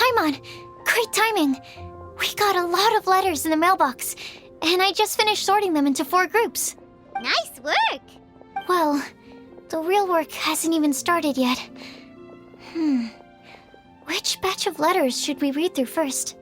Paimon! Great timing! We got a lot of letters in the mailbox, and I just finished sorting them into 4 groups. Nice work! Well, the real work hasn't even started yet. Which batch of letters should we read through first?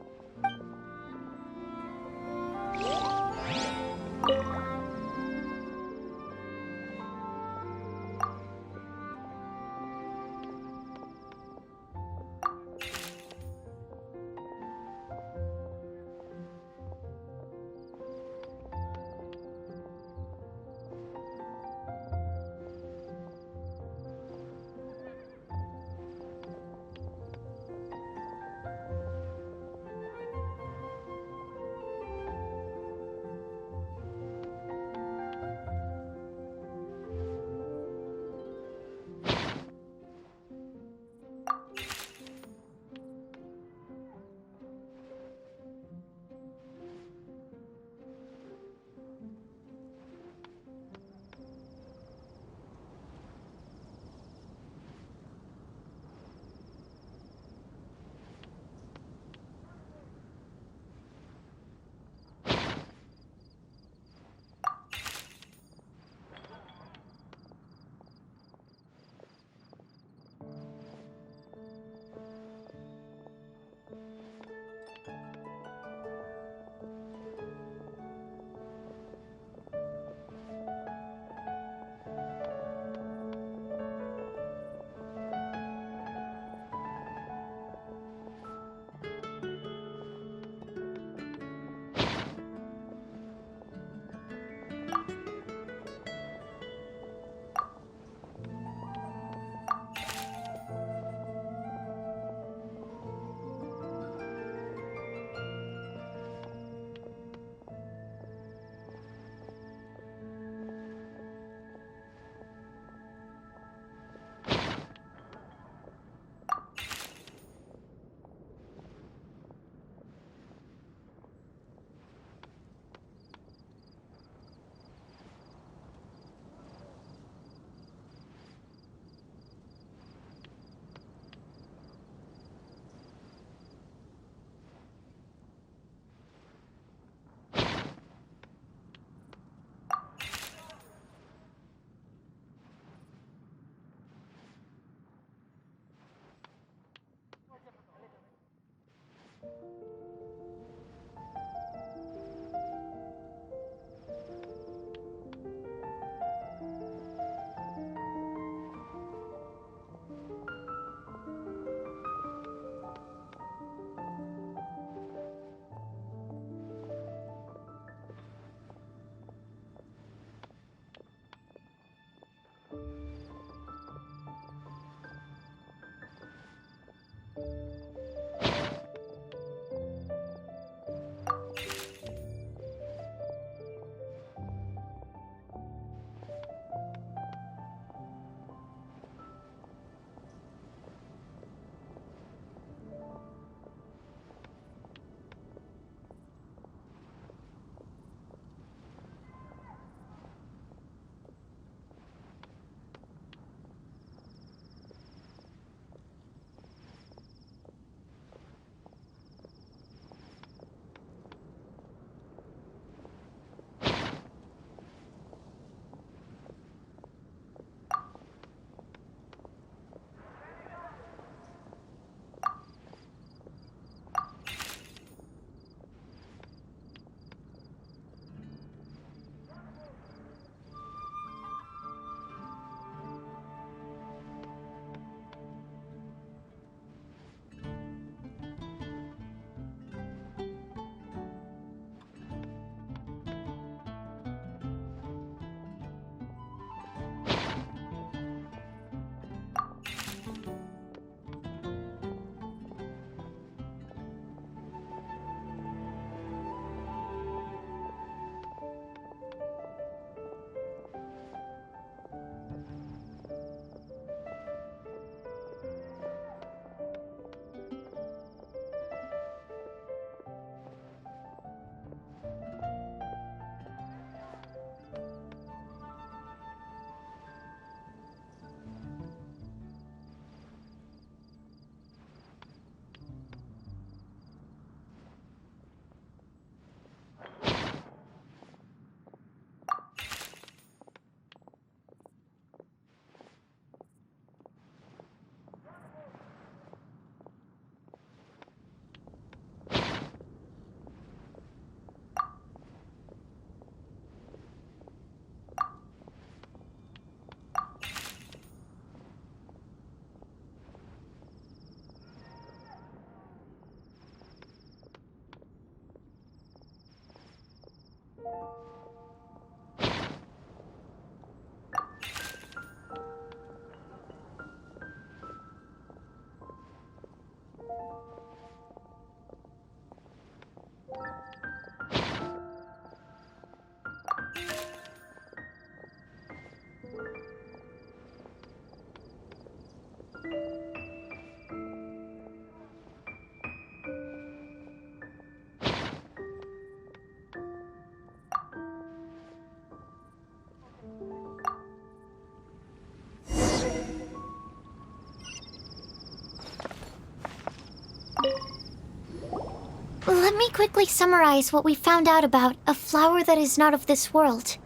Let me quickly summarize what we found out about a flower that is not of this world.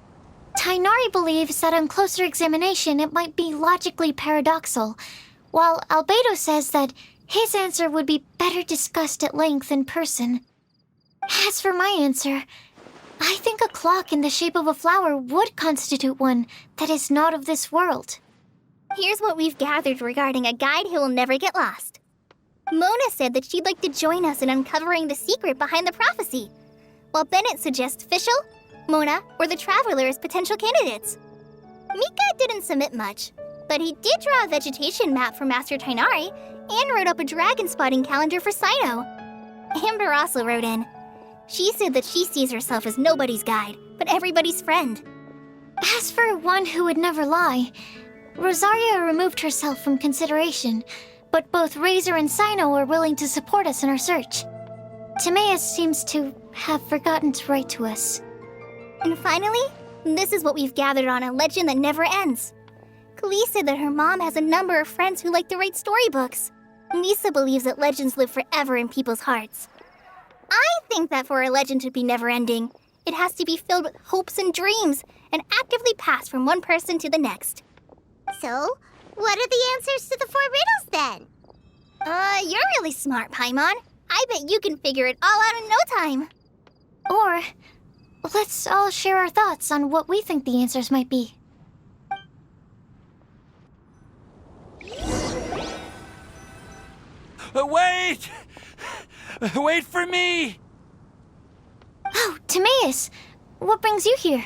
Tainari believes that on closer examination it might be logically paradoxal, while Albedo says that his answer would be better discussed at length in person. As for my answer, I think a clock in the shape of a flower would constitute one that is not of this world. Here's what we've gathered regarding a guide who will never get lost. Mona said that she'd like to join us in uncovering the secret behind the prophecy, while Bennett suggests Fischl, Mona, or the Traveler as potential candidates. Mika didn't submit much, but he did draw a vegetation map for Master Tainari and wrote up a dragon spotting calendar for Sino. Amber also wrote in. She said that she sees herself as nobody's guide, but everybody's friend. As for one who would never lie, Rosaria removed herself from consideration, but both Razor and Sino are willing to support us in our search. Timaeus seems to have forgotten to write to us. And finally, this is what we've gathered on a legend that never ends. Klee said that her mom has a number of friends who like to write storybooks. Lisa believes that legends live forever in people's hearts. I think that for a legend to be never-ending, it has to be filled with hopes and dreams and actively passed from one person to the next. So, what are the answers to the 4 riddles then? You're really smart, Paimon. I bet you can figure it all out in no time. Or, let's all share our thoughts on what we think the answers might be. Wait! Wait for me! Oh, Timaeus! What brings you here?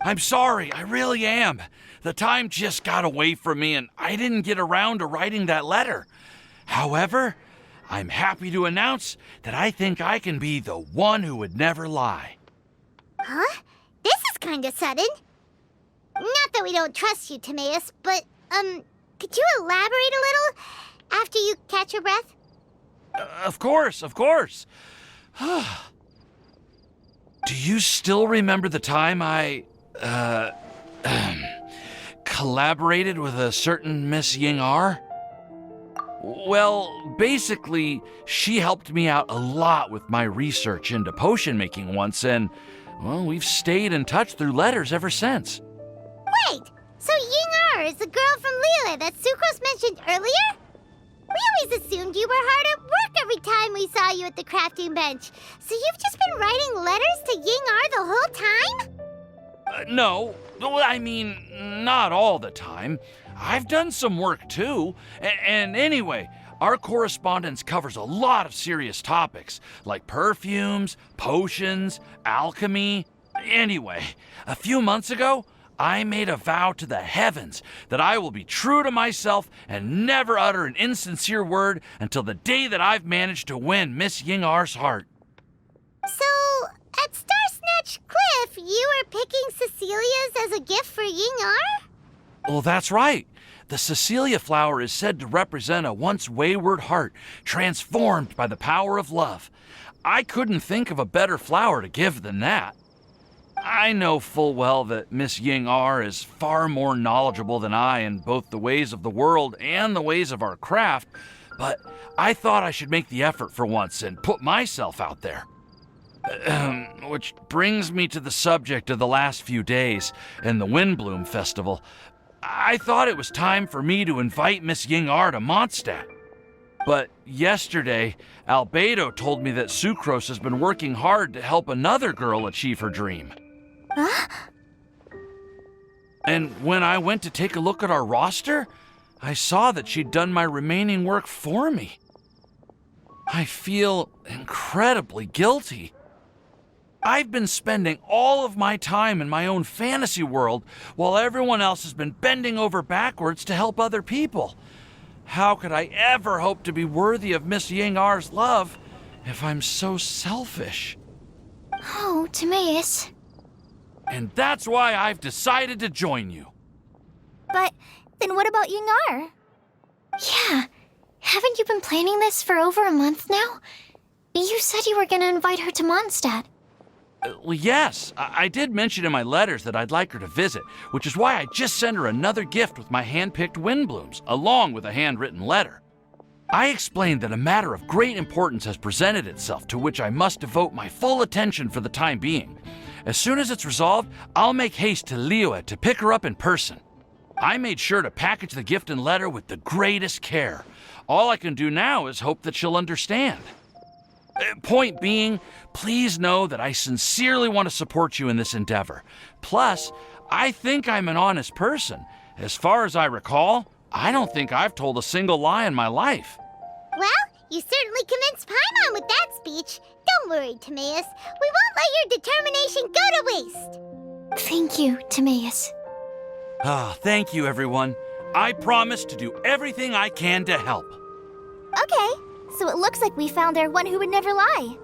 I'm sorry, I really am. The time just got away from me and I didn't get around to writing that letter. However, I'm happy to announce that I think I can be the one who would never lie. Huh? This is kinda sudden. Not that we don't trust you, Timaeus, but, could you elaborate a little after you catch your breath? Of course. Do you still remember the time I, collaborated with a certain Miss Ying-ar? Well, basically, she helped me out a lot with my research into potion making once, and, well, we've stayed in touch through letters ever since. Wait, so Ying-ar is the girl from Liyue that Sucrose mentioned earlier? We always assumed you were hard at work every time we saw you at the crafting bench. So you've just been writing letters to Ying-ar the whole time? No, I mean, not all the time. I've done some work too. And anyway, our correspondence covers a lot of serious topics, like perfumes, potions, alchemy. Anyway, a few months ago, I made a vow to the heavens that I will be true to myself and never utter an insincere word until the day that I've managed to win Miss Ying-ar's heart. So, at Star Snatch Cliff, you were picking Cecilia's as a gift for Ying-ar? Well, that's right. The Cecilia flower is said to represent a once wayward heart transformed by the power of love. I couldn't think of a better flower to give than that. I know full well that Miss Ying-ar is far more knowledgeable than I in both the ways of the world and the ways of our craft, but I thought I should make the effort for once and put myself out there. Which brings me to the subject of the last few days and the Windblume Festival. I thought it was time for me to invite Miss Ying-ar to Mondstadt. But yesterday, Albedo told me that Sucrose has been working hard to help another girl achieve her dream. Huh? And when I went to take a look at our roster, I saw that she'd done my remaining work for me. I feel incredibly guilty. I've been spending all of my time in my own fantasy world while everyone else has been bending over backwards to help other people. How could I ever hope to be worthy of Miss Ying-Ar's love if I'm so selfish? Oh, Timaeus. And that's why I've decided to join you. But then what about Ying-Ar? Yeah. Haven't you been planning this for over a month now? You said you were gonna invite her to Mondstadt. Well, yes, I did mention in my letters that I'd like her to visit, which is why I just sent her another gift with my hand-picked Windblooms, along with a handwritten letter. I explained that a matter of great importance has presented itself to which I must devote my full attention for the time being. As soon as it's resolved, I'll make haste to Liyue to pick her up in person. I made sure to package the gift and letter with the greatest care. All I can do now is hope that she'll understand. Point being, please know that I sincerely want to support you in this endeavor. Plus, I think I'm an honest person. As far as I recall, I don't think I've told a single lie in my life. Well, you certainly convinced Paimon with that speech. Don't worry, Timaeus. We won't let your determination go to waste. Thank you, Timaeus. Thank you, everyone. I promise to do everything I can to help. Okay, so it looks like we found our one who would never lie.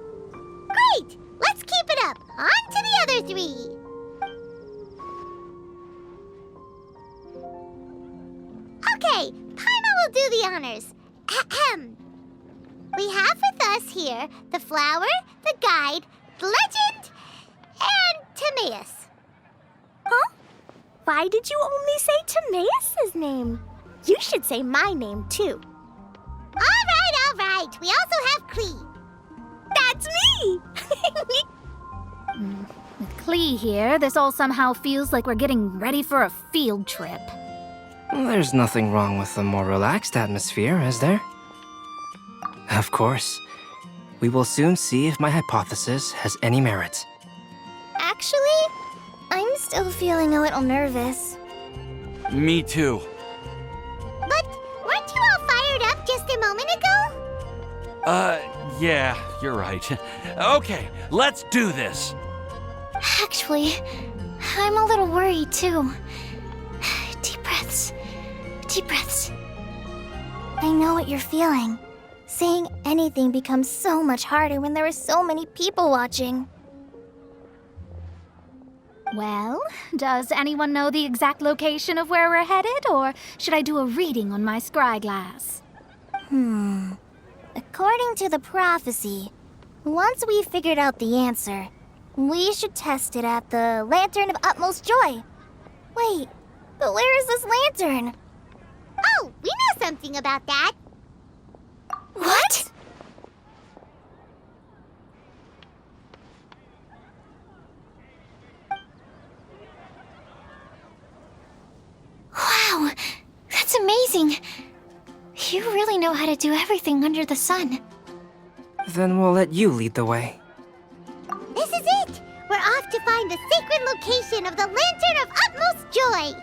Great! Let's keep it up. On to the other three. Okay, Paimon will do the honors. Ahem. We have with us here the flower, the guide, the legend, and Timaeus. Huh? Why did you only say Timaeus' name? You should say my name, too. All right. We also have Klee. That's me! With Klee here, this all somehow feels like we're getting ready for a field trip. There's nothing wrong with a more relaxed atmosphere, is there? Of course. We will soon see if my hypothesis has any merit. Actually, I'm still feeling a little nervous. Me too. But weren't you all fired up just a moment ago? Yeah, you're right. Okay, let's do this. Actually, I'm a little worried too. Deep breaths. Deep breaths. I know what you're feeling. Saying anything becomes so much harder when there are so many people watching. Well, does anyone know the exact location of where we're headed, or should I do a reading on my scry glass? According to the prophecy, once we've figured out the answer, we should test it at the Lantern of Utmost Joy. Wait, but where is this lantern? Oh, we know something about that. What? Wow, that's amazing. You really know how to do everything under the sun. Then we'll let you lead the way. This is it. We're off to find the sacred location of the Lantern of Utmost Joy.